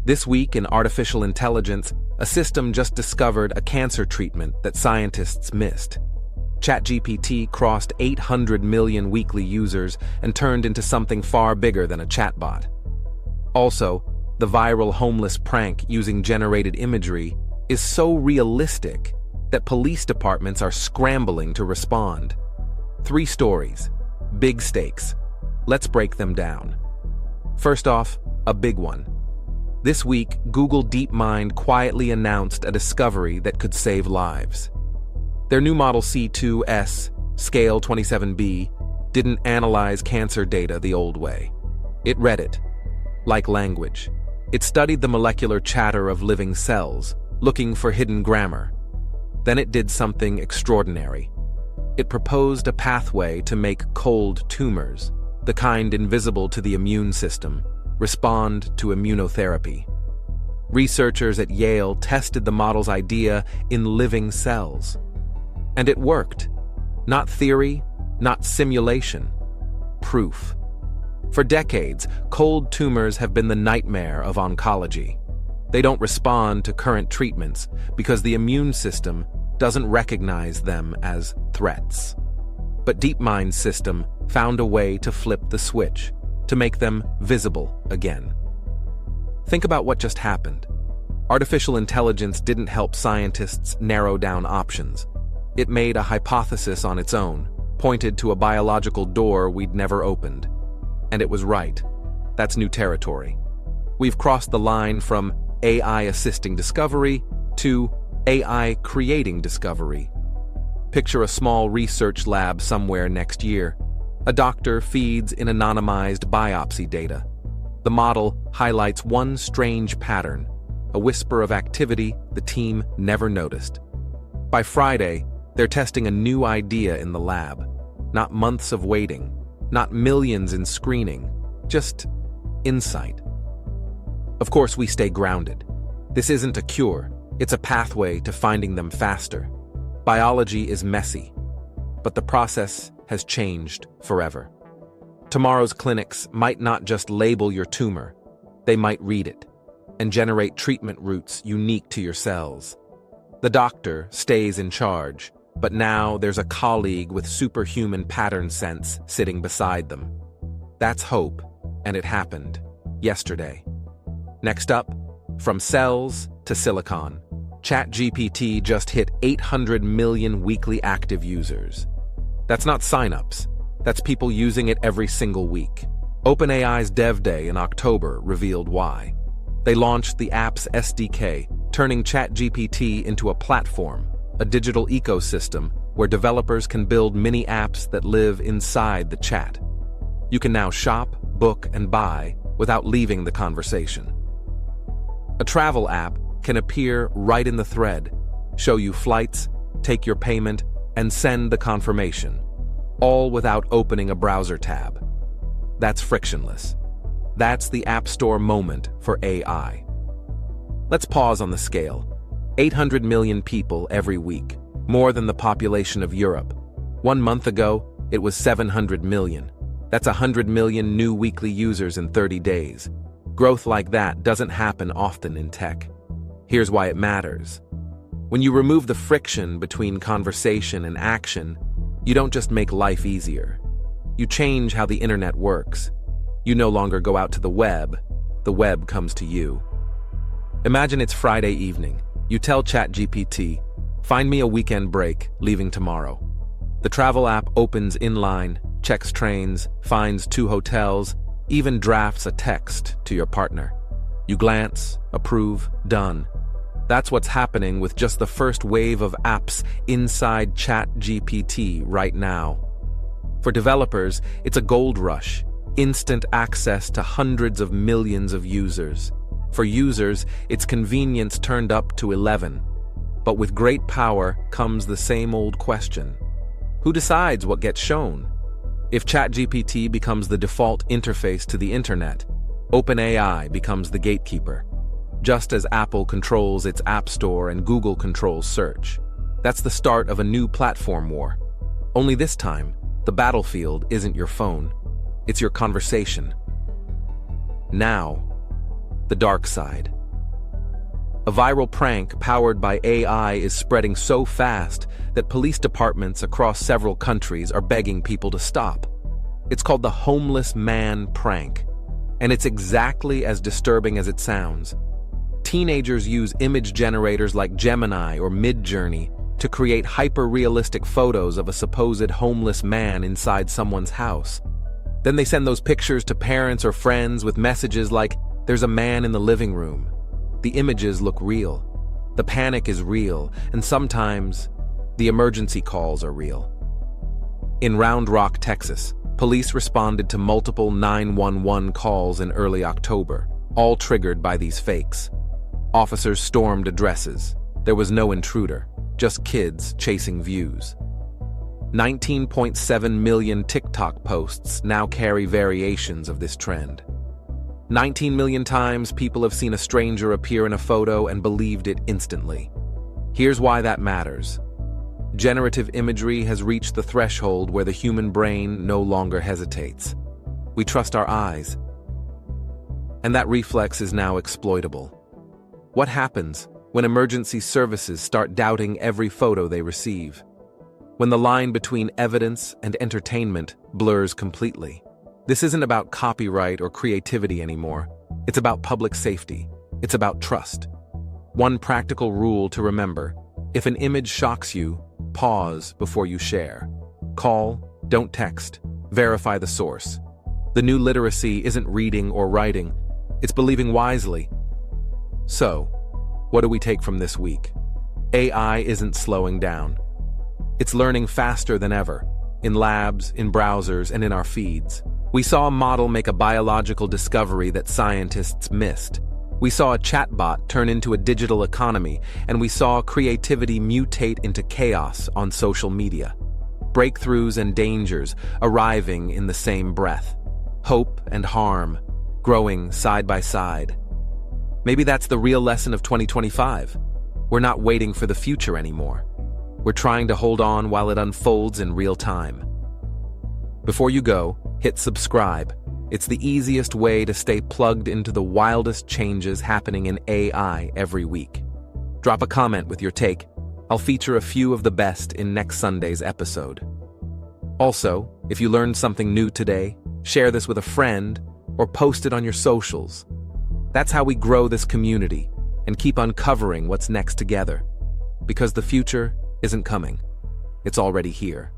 This week in artificial intelligence, a system just discovered a cancer treatment that scientists missed. ChatGPT crossed 800 million weekly users and turned into something far bigger than a chatbot. Also, the viral homeless prank using generated imagery is so realistic that police departments are scrambling to respond. 3 stories, big stakes. Let's break them down. First off, a big one. This week, Google DeepMind quietly announced a discovery that could save lives. Their new model C2S, scale 27B, didn't analyze cancer data the old way. It read it, like language. It studied the molecular chatter of living cells, looking for hidden grammar. Then it did something extraordinary. It proposed a pathway to make cold tumors, the kind invisible to the immune system, respond to immunotherapy. Researchers at Yale tested the model's idea in living cells. And it worked. Not theory, not simulation. Proof. For decades, cold tumors have been the nightmare of oncology. They don't respond to current treatments because the immune system doesn't recognize them as threats. But DeepMind's system found a way to flip the switch, to make them visible again. Think about what just happened. Artificial intelligence didn't help scientists narrow down options. It made a hypothesis on its own, pointed to a biological door we'd never opened. And it was right. That's new territory. We've crossed the line from AI assisting discovery to AI creating discovery. Picture a small research lab somewhere next year. A doctor feeds in anonymized biopsy data. The model highlights one strange pattern, a whisper of activity the team never noticed. By Friday, they're testing a new idea in the lab. Not months of waiting, not millions in screening, just insight. Of course, we stay grounded. This isn't a cure, it's a pathway to finding them faster. Biology is messy, but the process has changed forever. Tomorrow's clinics might not just label your tumor, they might read it and generate treatment routes unique to your cells. The doctor stays in charge, but now there's a colleague with superhuman pattern sense sitting beside them. That's hope, and it happened yesterday. Next up, from cells to silicon, ChatGPT just hit 800 million weekly active users. That's not signups, that's people using it every single week. OpenAI's Dev Day in October revealed why. They launched the Apps SDK, turning ChatGPT into a platform, a digital ecosystem where developers can build mini apps that live inside the chat. You can now shop, book, and buy without leaving the conversation. A travel app can appear right in the thread, show you flights, take your payment, and send the confirmation, all without opening a browser tab. That's frictionless. That's the App Store moment for AI. Let's pause on the scale. 800 million people every week, more than the population of Europe. 1 month ago, it was 700 million. That's 100 million new weekly users in 30 days. Growth like that doesn't happen often in tech. Here's why it matters. When you remove the friction between conversation and action, you don't just make life easier. You change how the internet works. You no longer go out to the web comes to you. Imagine it's Friday evening. You tell ChatGPT, find me a weekend break, leaving tomorrow. The travel app opens inline, checks trains, finds 2 hotels, even drafts a text to your partner. You glance, approve, done. That's what's happening with just the first wave of apps inside ChatGPT right now. For developers, it's a gold rush, instant access to hundreds of millions of users. For users, it's convenience turned up to 11. But with great power comes the same old question. Who decides what gets shown? If ChatGPT becomes the default interface to the internet, OpenAI becomes the gatekeeper. Just as Apple controls its App Store and Google controls search. That's the start of a new platform war. Only this time, the battlefield isn't your phone, it's your conversation. Now, the dark side. A viral prank powered by AI is spreading so fast that police departments across several countries are begging people to stop. It's called the homeless man prank, and it's exactly as disturbing as it sounds. Teenagers use image generators like Gemini or Midjourney to create hyper-realistic photos of a supposed homeless man inside someone's house. Then they send those pictures to parents or friends with messages like, "There's a man in the living room." The images look real. The panic is real, and sometimes the emergency calls are real. In Round Rock, Texas, police responded to multiple 911 calls in early October, all triggered by these fakes. Officers stormed addresses. There was no intruder, just kids chasing views. 19.7 million TikTok posts now carry variations of this trend. 19 million times people have seen a stranger appear in a photo and believed it instantly. Here's why that matters. Generative imagery has reached the threshold where the human brain no longer hesitates. We trust our eyes. And that reflex is now exploitable. What happens when emergency services start doubting every photo they receive? When the line between evidence and entertainment blurs completely? This isn't about copyright or creativity anymore. It's about public safety. It's about trust. One practical rule to remember: if an image shocks you, pause before you share. Call, don't text. Verify the source. The new literacy isn't reading or writing, it's believing wisely. So, what do we take from this week? AI isn't slowing down. It's learning faster than ever, in labs, in browsers, and in our feeds. We saw a model make a biological discovery that scientists missed. We saw a chatbot turn into a digital economy, and we saw creativity mutate into chaos on social media. Breakthroughs and dangers arriving in the same breath. Hope and harm, growing side by side. Maybe that's the real lesson of 2025. We're not waiting for the future anymore. We're trying to hold on while it unfolds in real time. Before you go, hit subscribe. It's the easiest way to stay plugged into the wildest changes happening in AI every week. Drop a comment with your take. I'll feature a few of the best in next Sunday's episode. Also, if you learned something new today, share this with a friend or post it on your socials. That's how we grow this community and keep uncovering what's next together. Because the future isn't coming. It's already here.